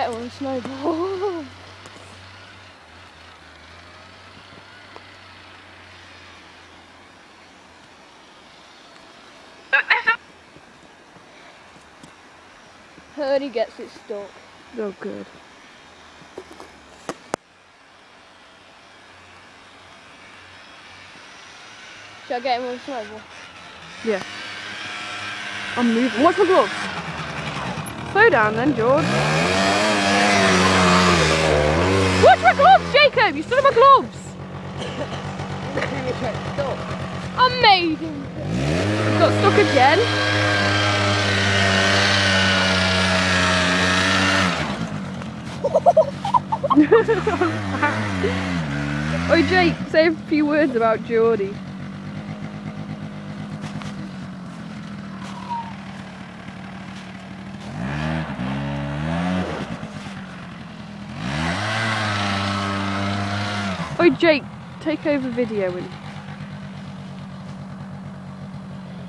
get one snowball. Heard he gets it stuck. Oh, good. Should I get him with a snowball? Yeah. I'm moving. Watch my gloves. Slow down then, George. Watch my gloves, Jacob! You stood on my gloves! I made him. Got stuck again. Oi, Jake, say a few words about Geordie. Oi, Jake, take over videoing.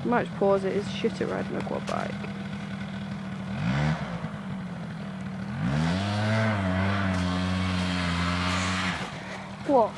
Might just pause it. It's shit at riding a quad bike. What?